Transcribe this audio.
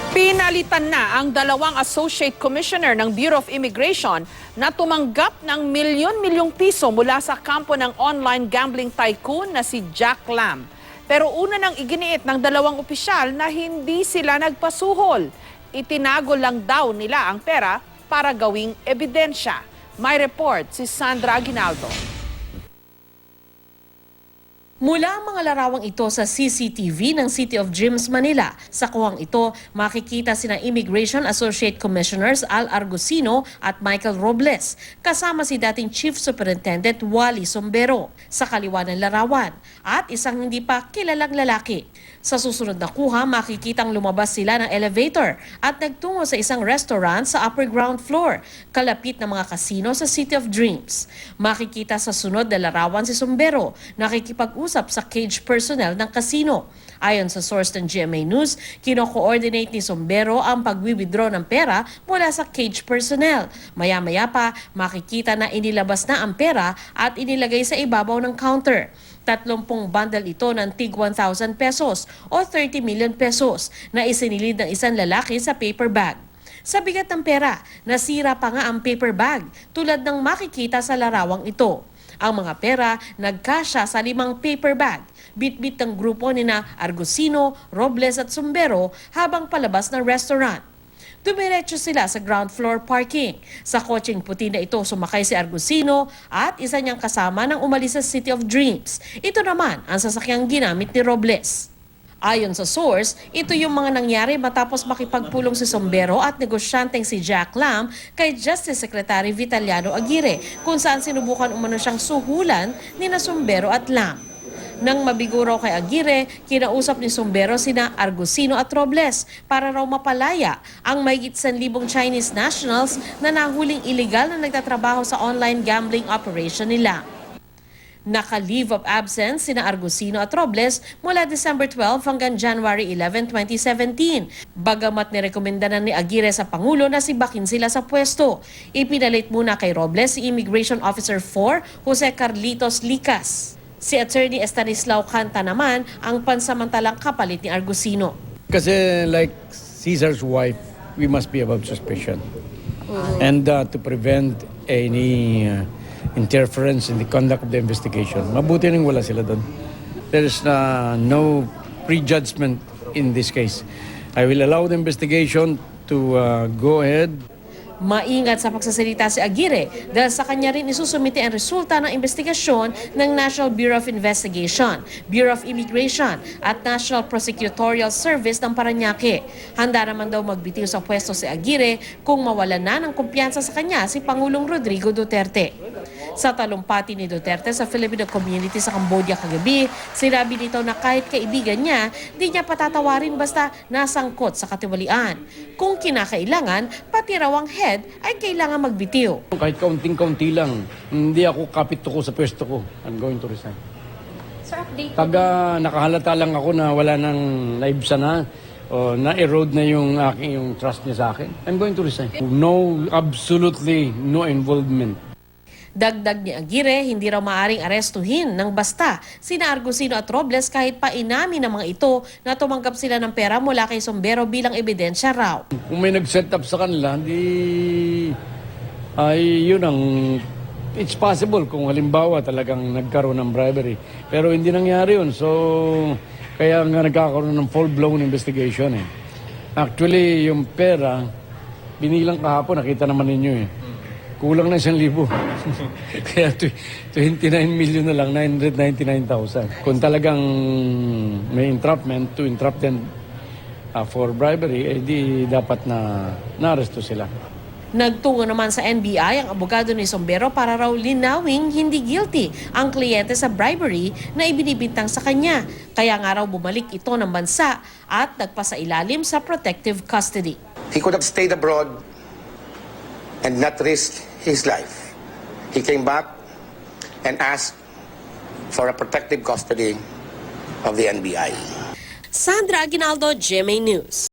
Pinalitan na ang dalawang Associate Commissioner ng Bureau of Immigration na tumanggap ng milyon-milyong piso mula sa kampo ng online gambling tycoon na si Jack Lam. Pero una nang iginiit ng dalawang opisyal na hindi sila nagpasuhol. Itinago lang daw nila ang pera para gawing ebidensya. May report si Sandra Aguinaldo. Mula ang mga larawang ito sa CCTV ng City of Dreams, Manila. Sa kuwang ito, makikita sina Immigration Associate Commissioners Al Argusino at Michael Robles, kasama si dating Chief Superintendent Wally Sombero sa kaliwa ng larawan at isang hindi pa kilalang lalaki. Sa susunod na kuha, makikitang lumabas sila ng elevator at nagtungo sa isang restaurant sa upper ground floor, kalapit ng mga kasino sa City of Dreams. Makikita sa sunod na larawan si Sombero, nakikipag-usap sa cage personnel ng kasino. Ayon sa source ng GMA News, kino-coordinate ni Sombero ang pag-withdraw ng pera mula sa cage personnel. Maya-maya pa, makikita na inilabas na ang pera at inilagay sa ibabaw ng counter. 30 bundle ito ng tig 1,000 pesos o 30 million pesos na isinilid ng isang lalaki sa paper bag. Sa bigat ng pera, nasira pa nga ang paper bag tulad ng makikita sa larawang ito. Ang mga pera nagkasya sa 5 paper bag. Bit-bit ng grupo nina Argusino, Robles at Sombero habang palabas ng restaurant. Dumiretso sila sa ground floor parking. Sa kotseng puti na ito sumakay si Argusino at isa niyang kasama nang umalis sa City of Dreams. Ito naman ang sasakyang ginamit ni Robles. Ayon sa source, ito yung mga nangyari matapos makipagpulong si Sombero at negosyanteng si Jack Lam kay Justice Secretary Vitaliano Aguirre kung saan sinubukan umano siyang suhulan ni na Sombero at Lam. Nang mabigo raw kay Aguirre, kinausap ni Sombero sina Argusino at Robles para raw mapalaya ang mahigit 1,000 Chinese nationals na nahuling illegal na nagtatrabaho sa online gambling operation nila. Naka-leave of absence sina Argusino at Robles mula December 12 hanggang January 11, 2017. Bagamat nirekomenda na ni Aguirre sa Pangulo na sibakin sila sa pwesto. Ipinalit muna kay Robles si Immigration Officer 4, Jose Carlitos Licas. Si Attorney Estanislao Canta naman ang pansamantalang kapalit ni Argusino. Kasi like Caesar's wife, we must be above suspicion. And to prevent any interference in the conduct of the investigation, mabuti nang wala sila doon. There is no prejudgment in this case. I will allow the investigation to go ahead. Maingat sa pagsasalita si Aguirre dahil sa kanya rin isusumite ang resulta ng investigasyon ng National Bureau of Investigation, Bureau of Immigration at National Prosecutorial Service ng Parañaque. Handa naman daw magbitiw sa pwesto si Aguirre kung mawalan na ng kumpiyansa sa kanya si Pangulong Rodrigo Duterte. Sa talumpati ni Duterte sa Filipino community sa Cambodia kagabi, sinabi nito na kahit kaibigan niya, di niya patatawarin basta nasangkot sa katiwalian. Kung kinakailangan, pati raw ang head ay kailangan magbitiw. Kahit kaunting-kaunti lang, hindi ako kapit ko sa pwesto ko. I'm going to resign. Sir, update. Pag nakahalata lang ako na wala nang naibsa na, o na-erode na yung trust niya sa akin, I'm going to resign. No, absolutely no involvement. Dagdag ni Aguirre, hindi raw maaring arestuhin ng basta sina Argusino at Robles kahit pa inamin ng mga ito na tumanggap sila ng pera mula kay Sombero bilang ebidensya raw. Kung may nag-set up sa kanila, it's possible kung halimbawa talagang nagkaroon ng bribery. Pero hindi nangyari yun. So, kaya nga nagkakaroon ng full-blown investigation. Actually, yung pera, binilang kahapon, nakita naman ninyo Kulang na 1,000. Kaya 29 million na lang, 999,000. Kung talagang may entrapment, to entrap them for bribery, di dapat na aresto sila. Nagtungo naman sa NBI ang abogado ni Sombero para raw linawing hindi guilty ang kliyente sa bribery na ibinibintang sa kanya. Kaya nga raw bumalik ito ng bansa at nagpasailalim sa protective custody. He could have stayed abroad and not risked his life. He came back and asked for a protective custody of the NBI. Sandra Aguinaldo, GMA News.